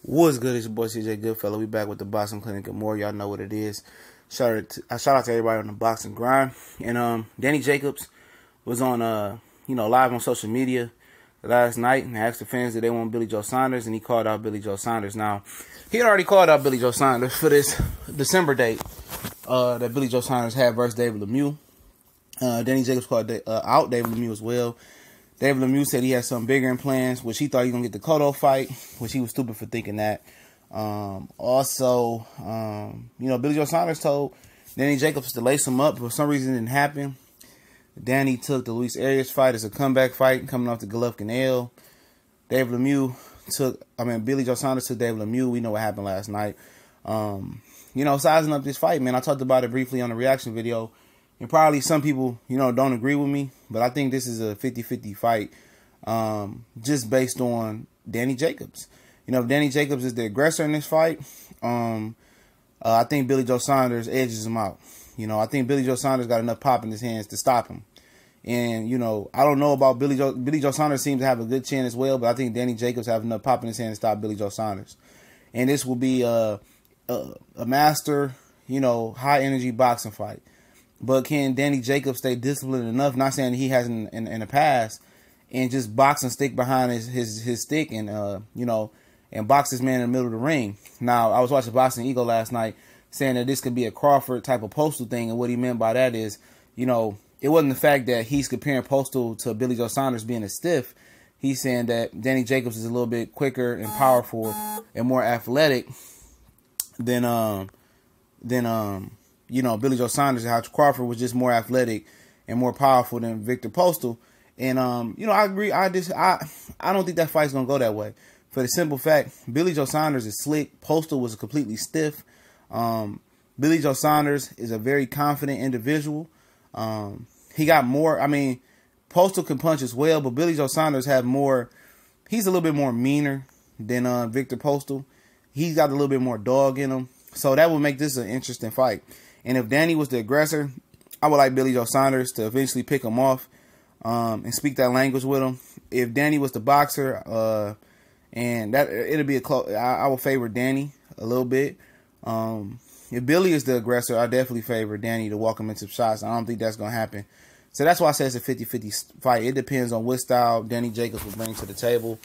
What's good? It's your boy CJ Goodfellow. We back with the Boxing Clinic and more. Y'all know what it is. Shout out to everybody on the boxing grind. And Danny Jacobs was on live on social media last night and asked the fans did they want Billy Joe Saunders, and he called out Billy Joe Saunders. Now, he had already called out Billy Joe Saunders for this December date that Billy Joe Saunders had versus David Lemieux. Danny Jacobs called out David Lemieux as well. David Lemieux said he had something bigger in plans, which he thought he was going to get the Cotto fight, which he was stupid for thinking that. Billy Joe Saunders told Danny Jacobs to lace him up. For some reason, it didn't happen. Danny took the Luis Arias fight as a comeback fight, coming off the Golovkin L. Billy Joe Saunders took David Lemieux. We know what happened last night. Sizing up this fight, man, I talked about it briefly on the reaction video. And probably some people, don't agree with me. But I think this is a 50-50 fight just based on Danny Jacobs. If Danny Jacobs is the aggressor in this fight, I think Billy Joe Saunders edges him out. I think Billy Joe Saunders got enough pop in his hands to stop him. And, I don't know about Billy Joe. Billy Joe Saunders seems to have a good chin as well, but I think Danny Jacobs have enough pop in his hands to stop Billy Joe Saunders. And this will be a master, high-energy boxing fight. But can Danny Jacobs stay disciplined enough? Not saying he hasn't in the past, and just box and stick behind his stick and and box this man in the middle of the ring. Now, I was watching Boxing Eagle last night, saying that this could be a Crawford type of Postal thing, and what he meant by that is, it wasn't the fact that he's comparing Postal to Billy Joe Saunders being a stiff. He's saying that Danny Jacobs is a little bit quicker and powerful and more athletic than Billy Joe Saunders, and how Crawford was just more athletic and more powerful than Victor Postal. And, I agree. I don't think that fight's going to go that way. For the simple fact, Billy Joe Saunders is slick. Postal was completely stiff. Billy Joe Saunders is a very confident individual. He got more. Postal can punch as well, but Billy Joe Saunders have more. He's a little bit more meaner than Victor Postal. He's got a little bit more dog in him. So that would make this an interesting fight. And if Danny was the aggressor, I would like Billy Joe Saunders to eventually pick him off and speak that language with him. If Danny was the boxer, and that it'll be a close, I will favor Danny a little bit. If Billy is the aggressor, I definitely favor Danny to walk him into shots. I don't think that's going to happen. So that's why I say it's a 50-50 fight. It depends on what style Danny Jacobs will bring to the table.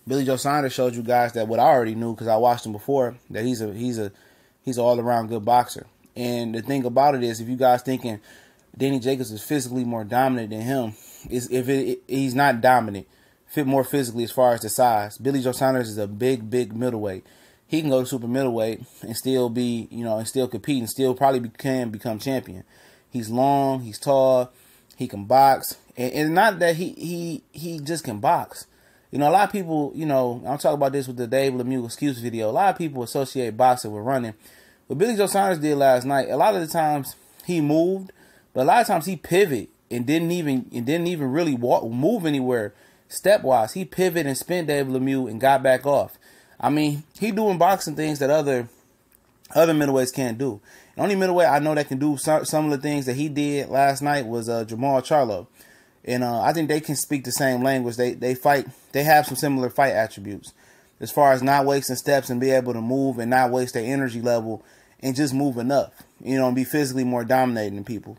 Billy Joe Saunders showed you guys that what I already knew because I watched him before, that he's an all-around good boxer. And the thing about it is, if you guys thinking Danny Jacobs is physically more dominant than him, he's not dominant, fit more physically as far as the size. Billy Joe Saunders is a big middleweight. He can go to super middleweight and still be, and still compete and still probably can become champion. He's long, he's tall, he can box. And not that he just can box. A lot of people, I'll talk about this with the Dave Lemieux excuse video. A lot of people associate boxing with running. What Billy Joe Saunders did last night, a lot of the times he moved, but a lot of times he pivoted and didn't even really move anywhere stepwise. He pivoted and spent Dave Lemieux and got back off. He doing boxing things that other middleweights can't do. The only middleweight I know that can do some of the things that he did last night was Jamal Charlo. And I think they can speak the same language. They fight. They have some similar fight attributes as far as not wasting steps and be able to move and not waste their energy level and just move enough, and be physically more dominating than people.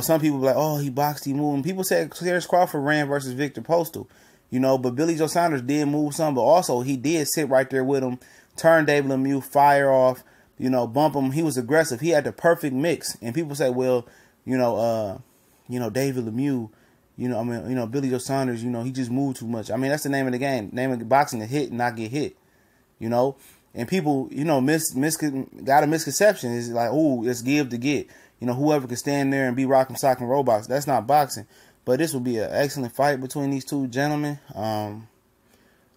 Some people be like, oh, he boxed, he moved. And people said Terrence Crawford ran versus Victor Postal, but Billy Joe Saunders did move some, but also he did sit right there with him, turn David Lemieux, fire off, bump him. He was aggressive. He had the perfect mix. And people say, well, David Lemieux, Billy Joe Saunders, he just moved too much. That's the name of the game. Name of boxing to hit and not get hit, And people, got a misconception. It's like, oh, it's give to get. Whoever can stand there and be rock'em, sock'em robots. That's not boxing. But this will be an excellent fight between these two gentlemen. Like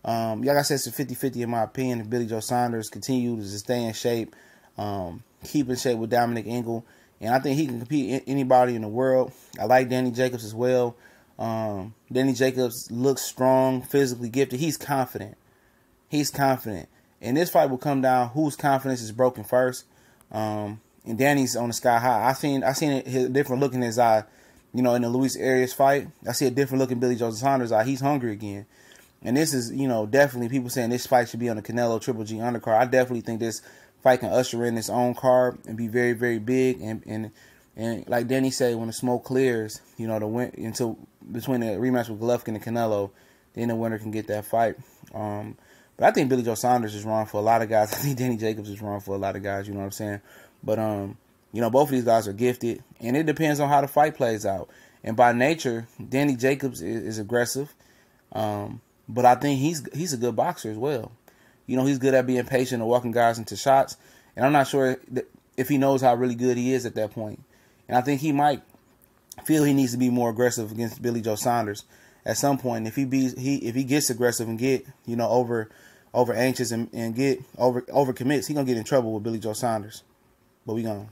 I said, it's a 50-50 in my opinion. If Billy Joe Saunders continues to stay in shape, keep in shape with Dominic Ingle. And I think he can compete anybody in the world. I like Danny Jacobs as well. Danny Jacobs looks strong, physically gifted. He's confident. And this fight will come down whose confidence is broken first. And Danny's on the sky high. I seen a different look in his eye, in the Luis Arias fight. I see a different look in Billy Joe Saunders' eye. He's hungry again. And this is, you know, definitely people saying this fight should be on the Canelo Triple G undercard. I definitely think this fight can usher in its own card and be very, very big. And like Danny said, when the smoke clears, you know, the win until between the rematch with Golovkin and Canelo, then the winner can get that fight. But I think Billy Joe Saunders is wrong for a lot of guys. I think Danny Jacobs is wrong for a lot of guys. You know what I'm saying? But you know, both of these guys are gifted, and it depends on how the fight plays out. And by nature, Danny Jacobs is aggressive. But I think he's a good boxer as well. You know, he's good at being patient and walking guys into shots. And I'm not sure if he knows how really good he is at that point. And I think he might feel he needs to be more aggressive against Billy Joe Saunders at some point. If he gets aggressive and get, you know, over anxious and get over commits, he's gonna get in trouble with Billy Joe Saunders. But we gonna.